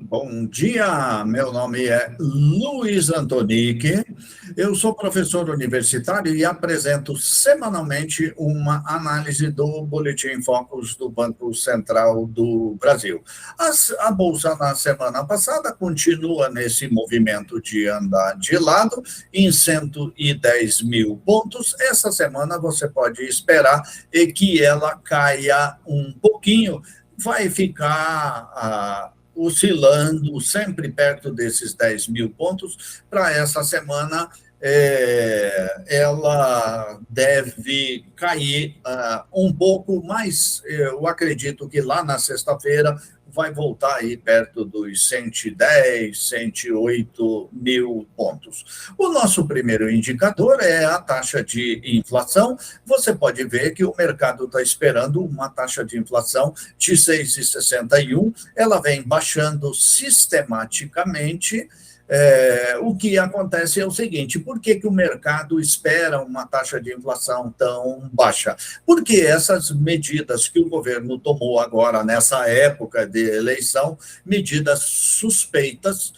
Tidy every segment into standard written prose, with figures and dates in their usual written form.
Bom dia, meu nome é Luiz Antonique, eu sou professor universitário e apresento semanalmente uma análise do Boletim Focus do Banco Central do Brasil. A Bolsa na semana passada continua nesse movimento de andar de lado em 110 mil pontos. Essa semana você pode esperar que ela caia um pouquinho, vai ficar oscilando sempre perto desses 10 mil pontos. Para essa semana, ela deve cair um pouco, mas eu acredito que lá na sexta-feira vai voltar aí perto dos 110, 108 mil pontos. O nosso primeiro indicador é a taxa de inflação. Você pode ver que o mercado está esperando uma taxa de inflação de 6,61. Ela vem baixando sistematicamente. O que acontece é o seguinte: por que o mercado espera uma taxa de inflação tão baixa? Porque essas medidas que o governo tomou agora, nessa época de eleição, medidas suspeitas,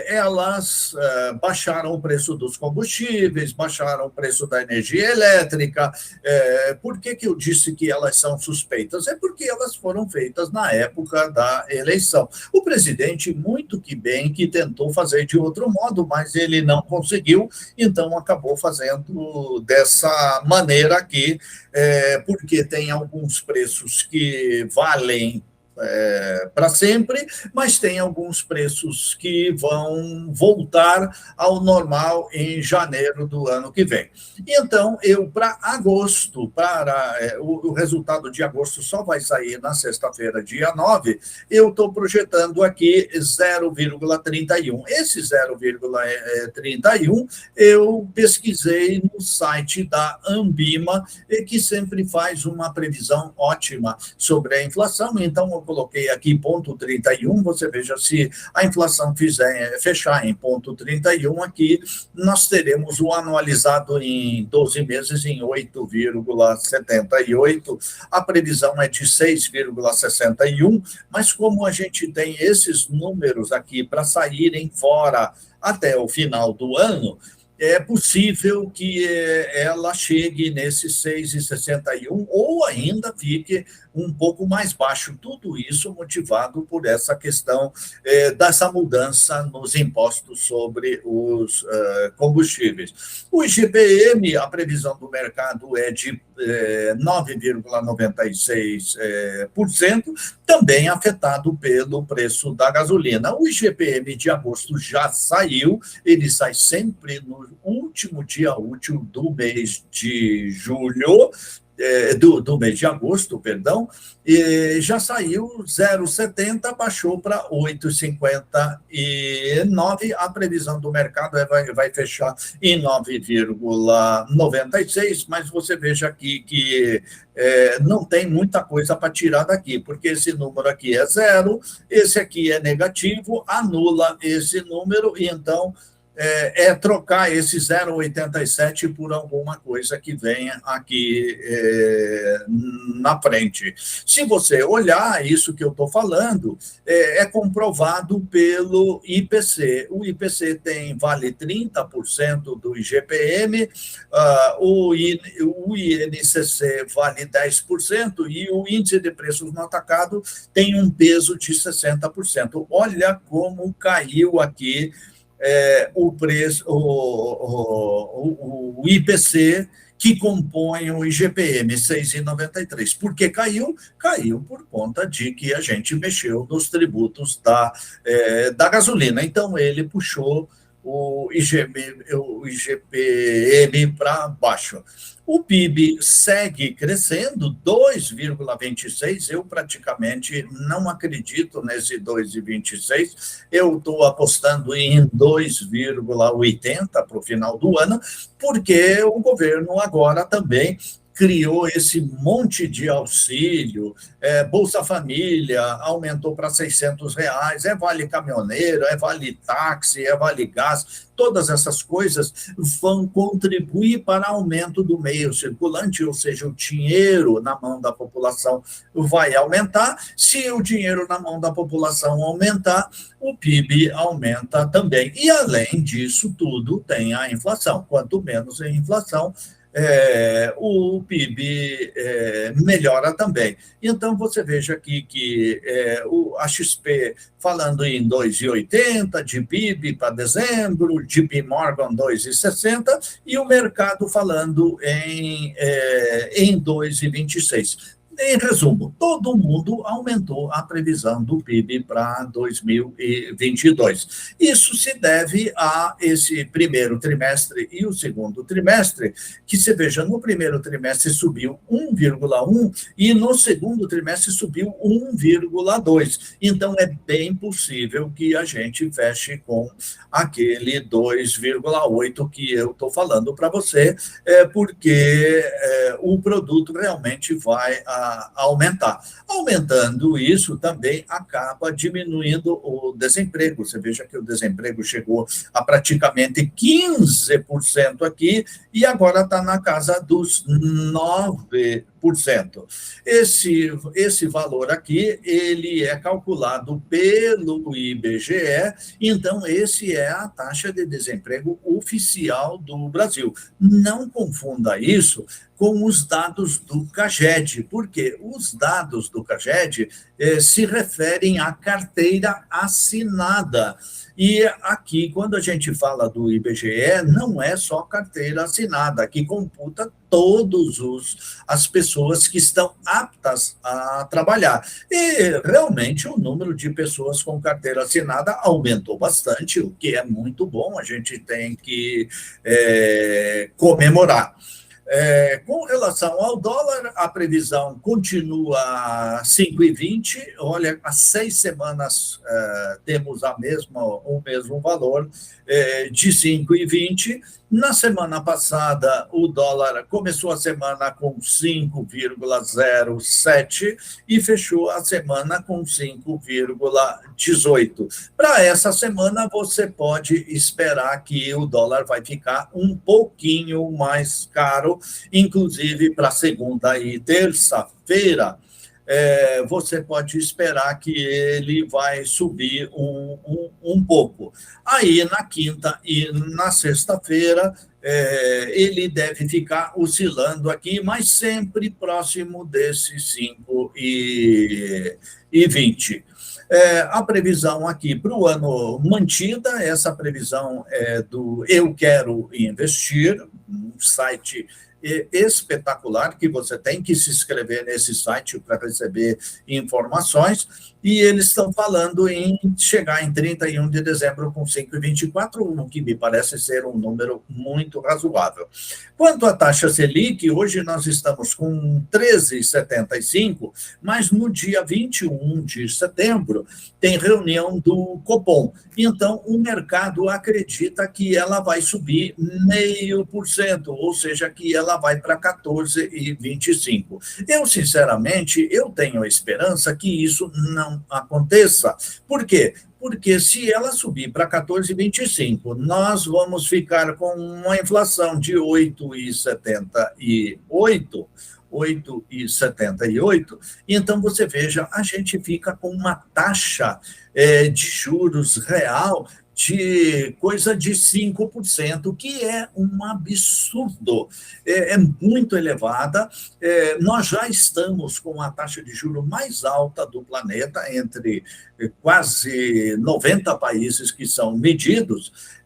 elas baixaram o preço dos combustíveis, baixaram o preço da energia elétrica. Por que eu disse que elas são suspeitas? É porque elas foram feitas na época da eleição. O presidente, muito que bem, que tentou fazer de outro modo, mas ele não conseguiu, então acabou fazendo dessa maneira aqui, porque tem alguns preços que valem para sempre, mas tem alguns preços que vão voltar ao normal em janeiro do ano que vem. Então, para agosto, o resultado de agosto só vai sair na sexta-feira, dia 9, eu estou projetando aqui 0,31. Esse 0,31 eu pesquisei no site da Anbima, que sempre faz uma previsão ótima sobre a inflação. Então, eu coloquei aqui ponto 31, você veja, se a inflação fechar em ponto 31, aqui nós teremos o anualizado em 12 meses em 8,78, a previsão é de 6,61, mas como a gente tem esses números aqui para saírem fora até o final do ano, é possível que ela chegue nesse 6,61 ou ainda fique um pouco mais baixo. Tudo isso motivado por essa questão dessa mudança nos impostos sobre os combustíveis. O IGPM, a previsão do mercado é de 9,96%, também afetado pelo preço da gasolina. O IGPM de agosto já saiu, ele sai sempre no último dia útil do mês de julho, do mês de agosto, perdão, e já saiu 0,70, baixou para 8,59. A previsão do mercado vai fechar em 9,96, mas você veja aqui que não tem muita coisa para tirar daqui, porque esse número aqui é zero, esse aqui é negativo, anula esse número, e então trocar esse 0,87 por alguma coisa que venha aqui na frente. Se você olhar isso que eu estou falando, é comprovado pelo IPC. O IPC vale 30% do IGPM, o INCC vale 10% e o índice de preços no atacado tem um peso de 60%. Olha como caiu aqui o preço, o IPC, que compõe o IGPM, 6,93. Por que caiu? Caiu por conta de que a gente mexeu nos tributos da gasolina. Então, ele puxou o IGPM para baixo. O PIB segue crescendo, 2,26. Eu praticamente não acredito nesse 2,26. Eu estou apostando em 2,80 para o final do ano, porque o governo agora também criou esse monte de auxílio, Bolsa Família aumentou para R$ 600, vale caminhoneiro, vale táxi, vale gás, todas essas coisas vão contribuir para aumento do meio circulante, ou seja, o dinheiro na mão da população vai aumentar. Se o dinheiro na mão da população aumentar, o PIB aumenta também. E, além disso tudo, tem a inflação. Quanto menos a inflação, o PIB melhora também. Então, você veja aqui que a XP falando em 2,80 de PIB para dezembro, JP Morgan 2,60 e o mercado falando em 2,26. Em resumo, todo mundo aumentou a previsão do PIB para 2022. Isso se deve a esse primeiro trimestre e o segundo trimestre, que você veja, no primeiro trimestre subiu 1,1 e no segundo trimestre subiu 1,2. Então, é bem possível que a gente feche com aquele 2,8 que eu estou falando para você, porque o produto realmente vai aumentar. Aumentando isso, também acaba diminuindo o desemprego. Você veja que o desemprego chegou a praticamente 15% aqui e agora está na casa dos 9%. Esse valor aqui, ele é calculado pelo IBGE, então esse é a taxa de desemprego oficial do Brasil. Não confunda isso com os dados do CAGED, porque os dados do CAGED se referem à carteira assinada. E aqui, quando a gente fala do IBGE, não é só carteira assinada, que computa todas as pessoas que estão aptas a trabalhar. E, realmente, o número de pessoas com carteira assinada aumentou bastante, o que é muito bom, a gente tem que comemorar. Com relação ao dólar, a previsão continua 5,20. Olha, há 6 semanas temos o mesmo valor de 5,20. Na semana passada, o dólar começou a semana com 5,07 e fechou a semana com 5,18. Para essa semana, você pode esperar que o dólar vai ficar um pouquinho mais caro, inclusive para segunda e terça-feira. Você pode esperar que ele vai subir um pouco. Aí, na quinta e na sexta-feira, ele deve ficar oscilando aqui, mas sempre próximo desses 5,20. A previsão aqui para o ano mantida, essa previsão é do Eu Quero Investir, um site espetacular, que você tem que se inscrever nesse site para receber informações, e eles estão falando em chegar em 31 de dezembro com 5,24, o que me parece ser um número muito razoável. Quanto à taxa Selic, hoje nós estamos com 13,75, mas no dia 21 de setembro tem reunião do Copom. Então, o mercado acredita que ela vai subir 0,5%, ou seja, que ela vai para 14,25. Eu, sinceramente, tenho a esperança que isso não aconteça. Por quê? Porque se ela subir para 14,25, nós vamos ficar com uma inflação de 8,78, então você veja, a gente fica com uma taxa de juros real de coisa de 5%, que é um absurdo, é muito elevada. Nós já estamos com a taxa de juros mais alta do planeta, entre quase 90 países que são medidos,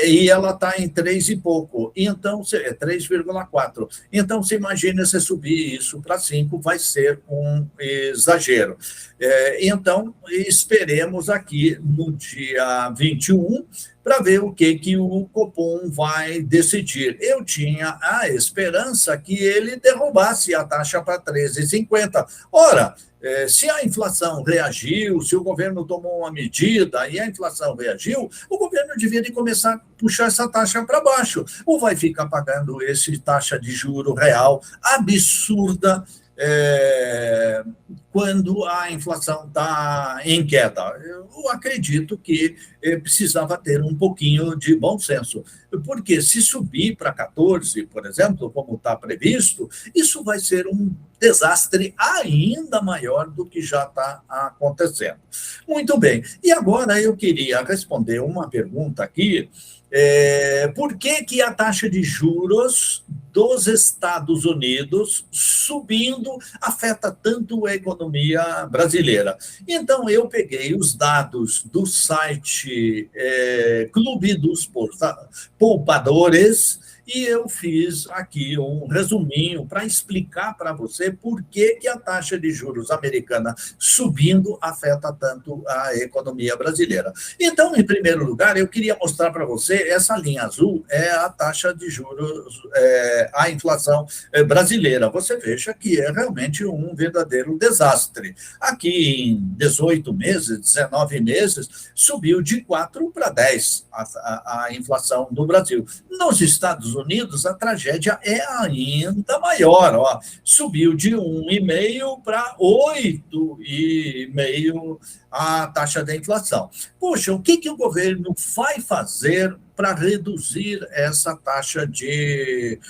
e ela está em 3 e pouco, então 3,4. Então, se imagina se subir isso para 5, vai ser um exagero. Então, esperemos aqui no dia 21 para ver o que o Copom vai decidir. Eu tinha a esperança que ele derrubasse a taxa para 13,50. Ora, Se a inflação reagiu, se o governo tomou uma medida e a inflação reagiu, o governo deveria começar a puxar essa taxa para baixo, ou vai ficar pagando essa taxa de juro real absurda quando a inflação está em queda. Eu acredito que precisava ter um pouquinho de bom senso, porque se subir para 14, por exemplo, como está previsto, isso vai ser um desastre ainda maior do que já está acontecendo. Muito bem, e agora eu queria responder uma pergunta aqui. Por que a taxa de juros dos Estados Unidos subindo afeta tanto a economia brasileira? Então, eu peguei os dados do site Clube dos Poupadores e eu fiz aqui um resuminho para explicar para você por que a taxa de juros americana subindo afeta tanto a economia brasileira. Então, em primeiro lugar, eu queria mostrar para você, essa linha azul é a taxa de juros, a inflação brasileira. Você veja que é realmente um verdadeiro desastre. Aqui em 18 meses, 19 meses, subiu de 4 para 10 a inflação no Brasil. Nos Estados Unidos, a tragédia é ainda maior. Ó. Subiu de 1,5 para 8,5 a taxa da inflação. Poxa, o que o governo vai fazer para reduzir essa taxa de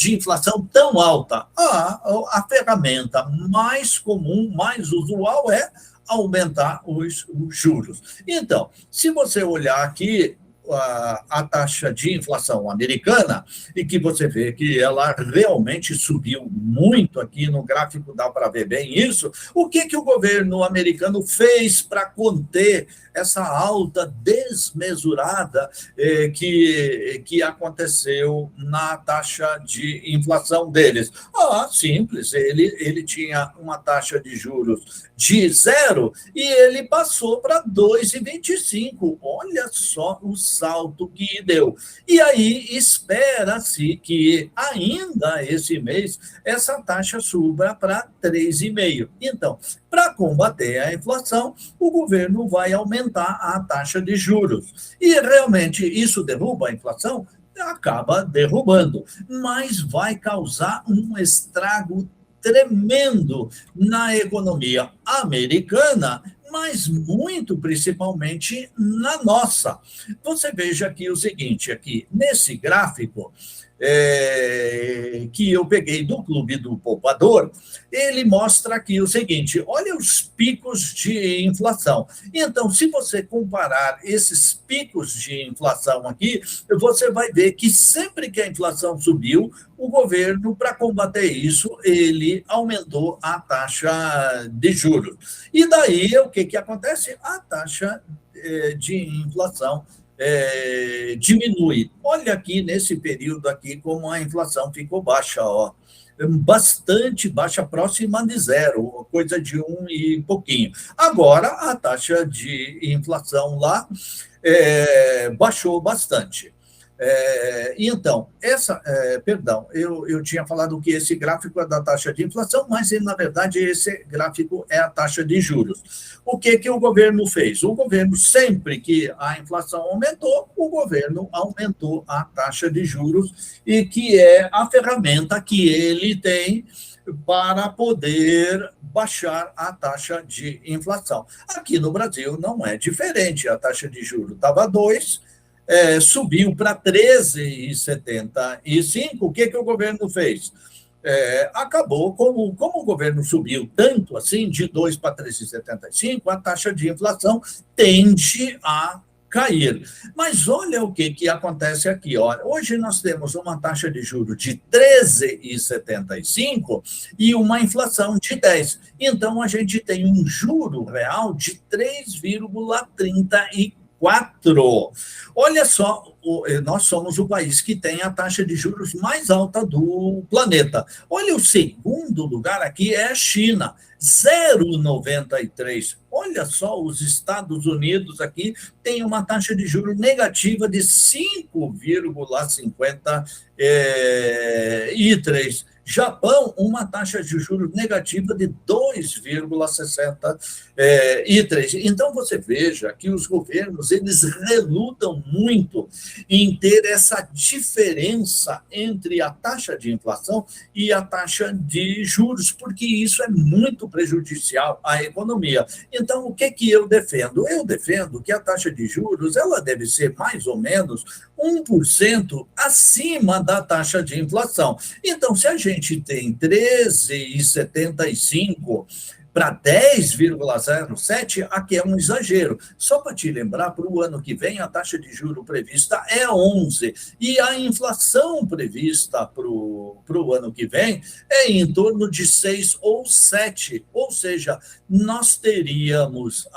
inflação tão alta? A ferramenta mais comum, mais usual é aumentar os juros. Então, se você olhar aqui, a taxa de inflação americana, e que você vê que ela realmente subiu muito aqui no gráfico, dá para ver bem isso. O que o governo americano fez para conter essa alta desmesurada que aconteceu na taxa de inflação deles? Simples, ele tinha uma taxa de juros de 0 e ele passou para 2,25. Olha só o salto que deu. E aí espera-se que ainda esse mês essa taxa suba para 3,5. Então, para combater a inflação, o governo vai aumentar a taxa de juros. E realmente isso derruba a inflação? Acaba derrubando, mas vai causar um estrago tremendo na economia americana, mas muito principalmente na nossa. Você veja aqui o seguinte, aqui nesse gráfico que eu peguei do Clube do Poupador, ele mostra aqui o seguinte, olha os picos de inflação. Então, se você comparar esses picos de inflação aqui, você vai ver que sempre que a inflação subiu, o governo, para combater isso, ele aumentou a taxa de juros. E daí, o que acontece? A taxa de inflação diminui. Olha aqui nesse período aqui como a inflação ficou baixa, ó. Bastante baixa, próxima de 0, coisa de 1 e pouquinho. Agora, a taxa de inflação lá baixou bastante. Então, eu tinha falado que esse gráfico é da taxa de inflação, mas, na verdade, esse gráfico é a taxa de juros. O que o governo fez? O governo, sempre que a inflação aumentou, o governo aumentou a taxa de juros, e que é a ferramenta que ele tem para poder baixar a taxa de inflação. Aqui no Brasil não é diferente, a taxa de juros estava 2%, subiu para 13,75. O que o governo fez? Acabou, como o governo subiu tanto assim, de 2 para 13,75, a taxa de inflação tende a cair. Mas olha o que acontece aqui. Olha, hoje nós temos uma taxa de juros de 13,75 e uma inflação de 10. Então, a gente tem um juro real de 3,34. Olha só, nós somos o país que tem a taxa de juros mais alta do planeta. Olha, o segundo lugar aqui é a China, 0,93. Olha só, os Estados Unidos aqui têm uma taxa de juros negativa de 5,53. Japão, uma taxa de juros negativa de 2,63. Então, você veja que os governos eles relutam muito em ter essa diferença entre a taxa de inflação e a taxa de juros, porque isso é muito prejudicial à economia. Então, o que eu defendo? Eu defendo que a taxa de juros ela deve ser mais ou menos 1% acima da taxa de inflação. Então, se a gente tem 13,75 para 10,07, aqui é um exagero. Só para te lembrar, para o ano que vem, a taxa de juro prevista é 11, e a inflação prevista para o ano que vem é em torno de 6 ou 7, ou seja, nós teríamos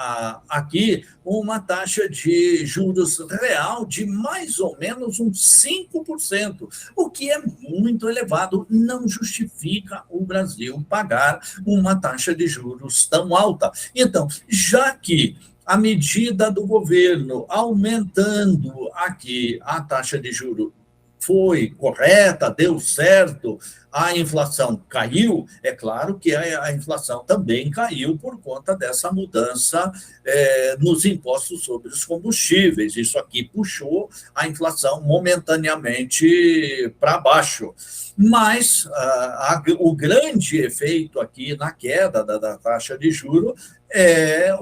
aqui uma taxa de juros real de mais ou menos uns 5%, o que é muito elevado, não justifica o Brasil pagar uma taxa de juros tão alta. Então, já que a medida do governo aumentando aqui a taxa de juros foi correta, deu certo, a inflação caiu, é claro que a inflação também caiu por conta dessa mudança nos impostos sobre os combustíveis. Isso aqui puxou a inflação momentaneamente para baixo. Mas o grande efeito aqui na queda da taxa de juros é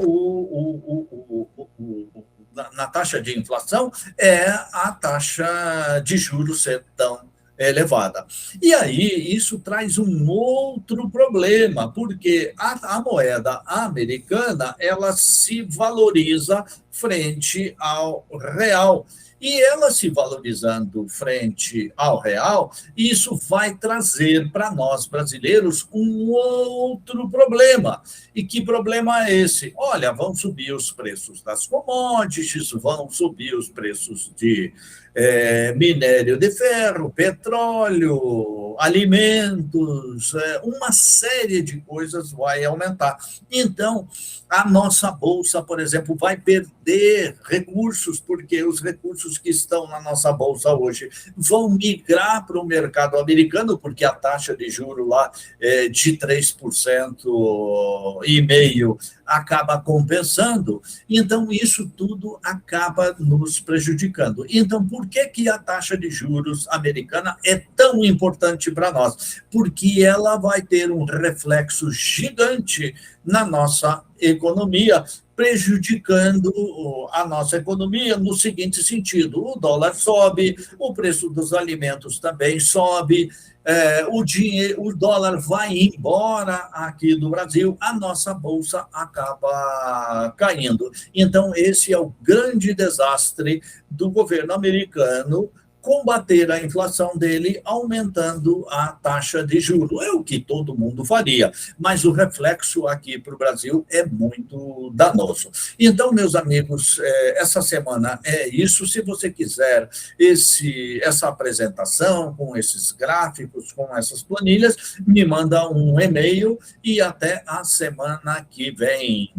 na taxa de inflação é a taxa de juros ser tão elevada. E aí isso traz um outro problema, porque a moeda americana ela se valoriza frente ao real. E ela se valorizando frente ao real, isso vai trazer para nós brasileiros um outro problema. E que problema é esse? Olha, vão subir os preços das commodities, vão subir os preços de minério de ferro, petróleo, alimentos, uma série de coisas vai aumentar. Então, a nossa bolsa, por exemplo, vai perder recursos, porque os recursos que estão na nossa bolsa hoje vão migrar para o mercado americano, porque a taxa de juro lá é de 3,5% acaba compensando. Então, isso tudo acaba nos prejudicando. Então, por que a taxa de juros americana é tão importante para nós? Porque ela vai ter um reflexo gigante na nossa economia, prejudicando a nossa economia no seguinte sentido: o dólar sobe, o preço dos alimentos também sobe, o dólar vai embora aqui do Brasil, a nossa bolsa acaba caindo. Então, esse é o grande desastre do governo americano, combater a inflação dele aumentando a taxa de juros. É o que todo mundo faria, mas o reflexo aqui para o Brasil é muito danoso. Então, meus amigos, essa semana é isso. Se você quiser essa apresentação com esses gráficos, com essas planilhas, me manda um e-mail e até a semana que vem.